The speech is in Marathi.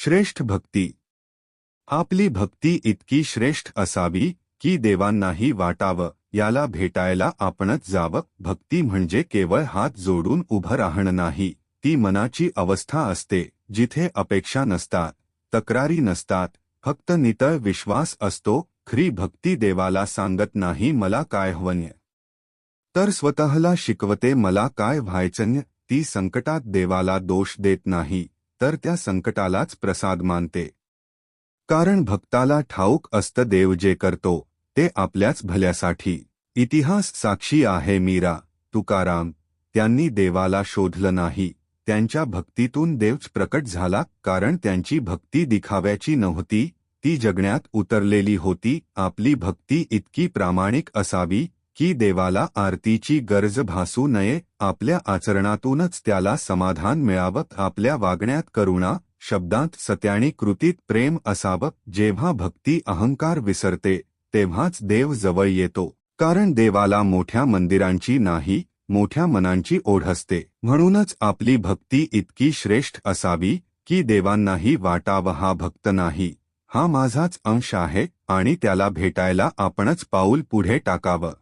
श्रेष्ठ भक्ती. आपली भक्ती इतकी श्रेष्ठ असावी की देवांनाही वाटावं, याला भेटायला आपणच जावं. भक्ती म्हणजे केवळ हात जोडून उभं राहणं नाही, ती मनाची अवस्था असते जिथे अपेक्षा नसतात, तक्रारी नसतात, फक्त नितळ विश्वास असतो. खरी भक्ती देवाला सांगत नाही मला काय हवंय, तर स्वतःला शिकवते मला काय व्हायचंय. ती संकटात देवाला दोष देत नाही, तर त्या संकटालाच प्रसाद मानते. कारण भक्ताला ठाऊक असतं देव जे करतो ते आपल्याच भल्यासाठी. इतिहास साक्षी आहे. मीरा, तुकाराम, त्यांनी देवाला शोधलं नाही, त्यांच्या भक्तीतून देवच प्रकट झाला. कारण त्यांची भक्ती दिखाव्याची नव्हती, ती जगण्यात उतरलेली होती. आपली भक्ती इतकी प्रामाणिक असावी की देवाला आरतीची गरज भासू नये, आपल्या आचरणातूनच त्याला समाधान मिळावं. आपल्या वागण्यात करुणा, शब्दांत सत्य आणि कृतीत प्रेम असावं. जेव्हा भक्ती अहंकार विसरते तेव्हाच देव जवळ येतो. कारण देवाला मोठ्या मंदिरांची नाही, मोठ्या मनांची ओढ असते. म्हणूनच आपली भक्ती इतकी श्रेष्ठ असावी की देवांनाही वाटावं हा भक्त नाही, हा माझाच अंश आहे आणि त्याला भेटायला आपणच पाऊल पुढे टाकावं.